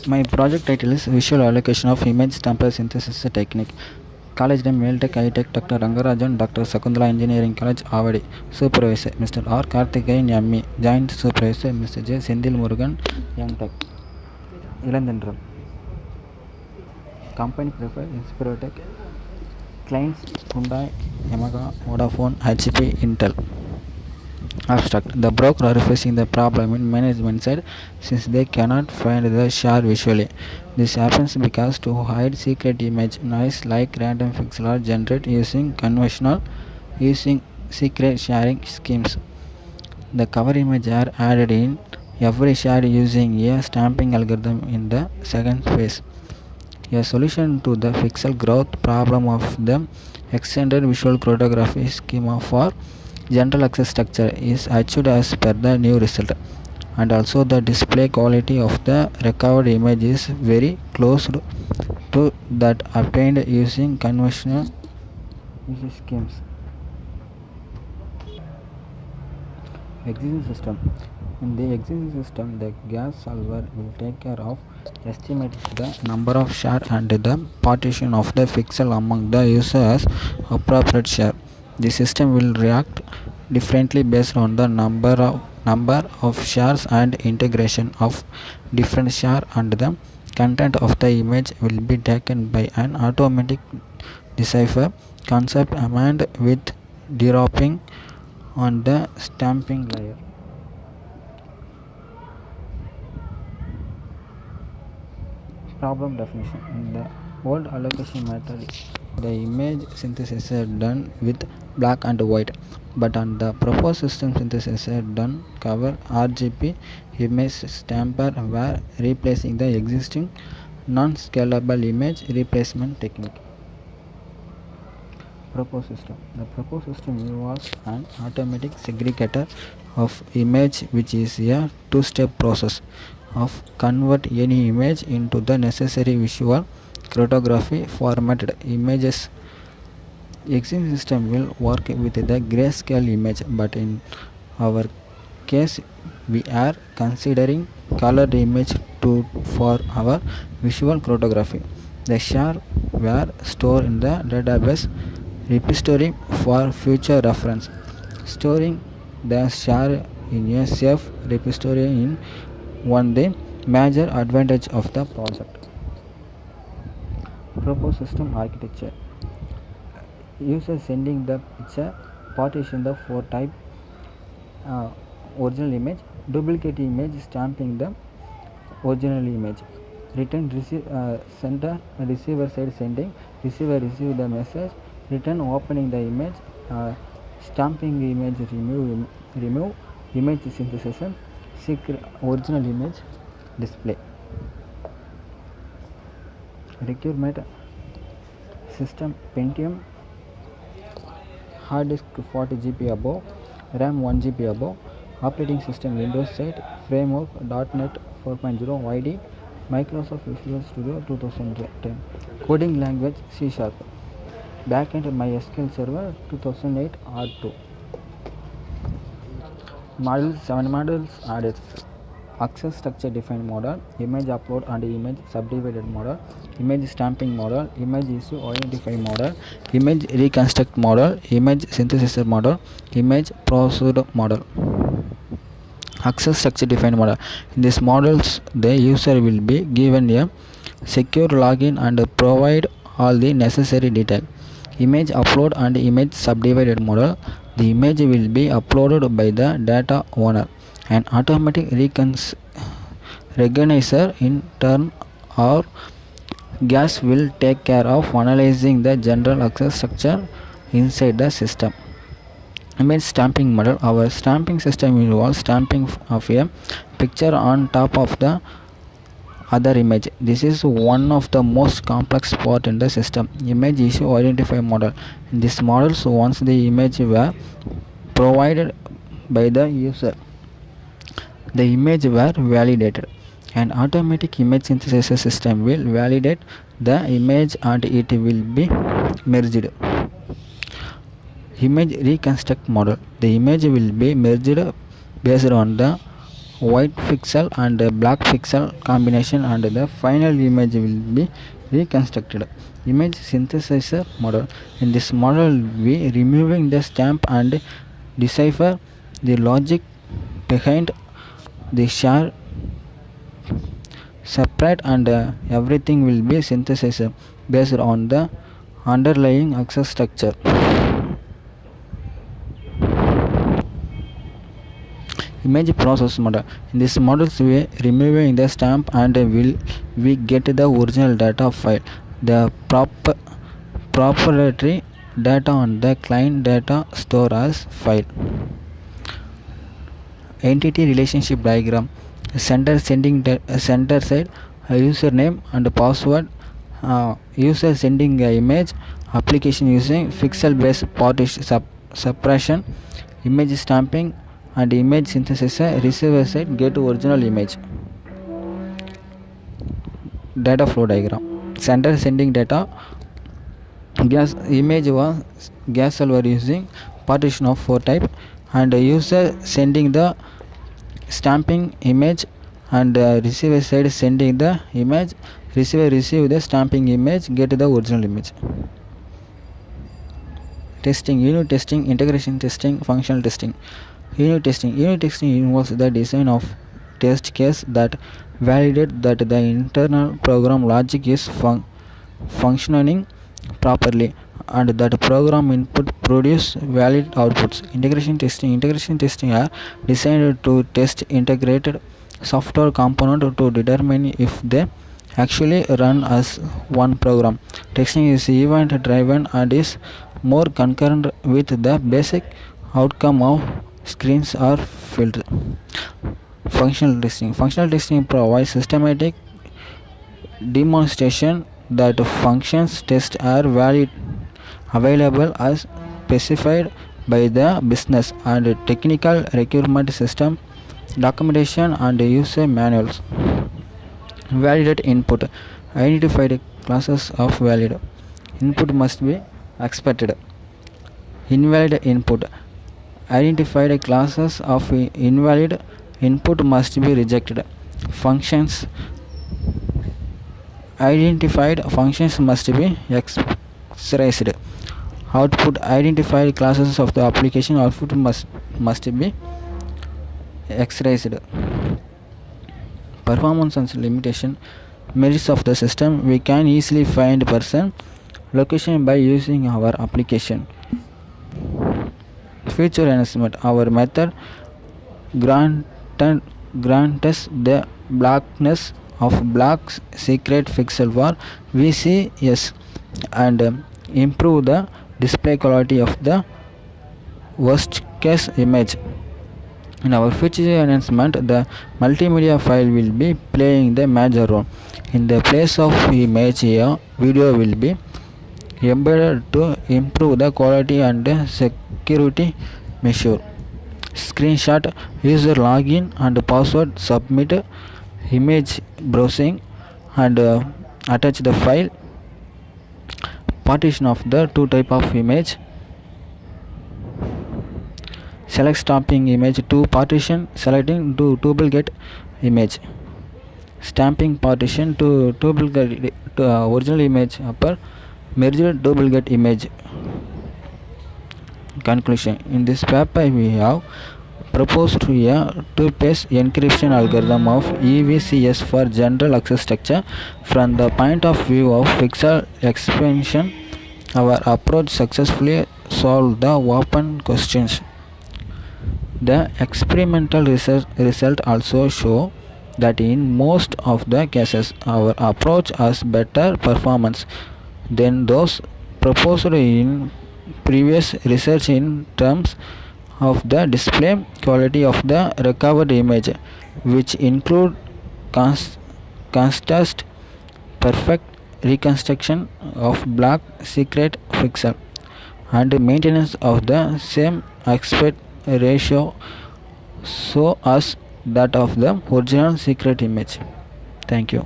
My project title is Visual Allocation of Image Sample Synthesis Technique. College name veltech I-Tech Dr. Rangarajan, Dr. Sakundala Engineering College, Avadi. Supervisor Mr. R. Karthikeyan ME. Joint Supervisor Mr. J. Sendil Murugan, Young Tech. Elanthendral. Company profile Inspiratech. Clients Hyundai, Yamaha, Vodafone, HP, Intel. Abstract. The broker are facing the problem in management side since they cannot find the share visually. This happens because to hide secret image noise like random pixel are generated using secret sharing schemes. The cover image are added in every share using a stamping algorithm in the second phase. A solution to the pixel growth problem of the extended visual chromatography schema for general access structure is achieved as per the new result, and also the display quality of the recovered image is very close to that obtained using conventional schemes. Existing system. In the existing system, the gas solver will take care of estimating the number of share and the partition of the pixel among the user as appropriate share. The system will react differently based on the number of shares, and integration of different share and the content of the image will be taken by an automatic decipher concept amend with dropping on the stamping layer. Problem definition. In the old allocation method, the image synthesis is done with black and white, but on the proposed system synthesis is done cover RGB image stamper where replacing the existing non-scalable image replacement technique. Proposed system. The proposed system involves an automatic segregator of image, which is a two-step process of convert any image into the necessary visual chromatography formatted images. Existing system will work with the grayscale image, but in our case we are considering colored image for our visual chromatography. The share were stored in the database repository for future reference. Storing the share in a safe repository in one the major advantage of the project. Proposed system architecture. User sending the picture, partition the four type original image, duplicate image, stamping the original image, return center receiver side sending, receiver receive the message, return opening the image, stamping the image, remove image synthesis, secret original image display. Requirement. System Pentium, hard disk 40 GB above, RAM 1 GB above, operating system Windows 8, framework .NET 4.0 YD, Microsoft Visual Studio 2010, coding language C#, backend MySQL Server 2008 R2. Models. 7 models added: access structure defined model, image upload and image subdivided model, image stamping model, image issue identify model, image reconstruct model, image synthesizer model, image processed model. Access structure defined model. In these models, the user will be given a secure login and provide all the necessary detail. Image upload and image subdivided model. The image will be uploaded by the data owner. An automatic recognizer in turn or gas will take care of analyzing the general access structure inside the system. Image stamping model. Our stamping system involves stamping of a picture on top of the other image. This is one of the most complex part in the system. Image issue identify model. In this models, once the image were provided by the user, the image were validated. An automatic image synthesis system will validate the image and it will be merged. Image reconstruct model. The image will be merged based on the white pixel and black pixel combination, and the final image will be reconstructed. Image synthesizer model. In this model, we removing the stamp and decipher the logic behind the share separate, and everything will be synthesized based on the underlying access structure. Image process model. In this models, we removing the stamp and will we get the original data file, the proprietary data on the client data store as file. Entity relationship diagram. Sender sender side username and password, user sending image, application using pixel based partition suppression, image stamping and image synthesizer, receiver side get original image. Data flow diagram. Sender sending data, gas image was gas server using partition of 4 type, and user sending the stamping image, and receiver side sending the image, receiver receive the stamping image, get the original image. Testing. Unit testing, integration testing, functional testing. Unit testing involves the design of test case that validate that the internal program logic is functioning properly, and that program input produce valid outputs. Integration testing are designed to test integrated software component to determine if they actually run as one program. Testing is event driven and is more concurrent with the basic outcome of screens are filled. Functional testing provides systematic demonstration that functions tests are valid available as specified by the business and technical requirement system documentation and user manuals. Validate input. Identified classes of valid input must be expected. Invalid input. Identified classes of invalid input must be rejected. Functions. Identified functions must be expressed. Output. Identified classes of the application output must be expressed. Performance and limitation. Merits of the system. We can easily find person location by using our application. Feature enhancement. Our method grants the blackness of black secret pixel for VCS and improve the display quality of the worst case image. In our feature enhancement, the multimedia file will be playing the major role. In the place of image, a video will be embedded to improve the quality and security measure. Screenshot. User login and password, submit image browsing and attach the file. Partition of the two type of image. Select stamping image to partition, selecting to table get image. Stamping partition to table get original image upper merged table get image. Conclusion. In this paper we have proposed a two-phase encryption algorithm of EVCS for general access structure. From the point of view of pixel expansion, our approach successfully solved the open questions. The experimental result also show that in most of the cases our approach has better performance than those proposed in previous research in terms of the display quality of the recovered image, which include contrast, perfect reconstruction of black secret pixel, and maintenance of the same aspect ratio so as that of the original secret image. Thank you.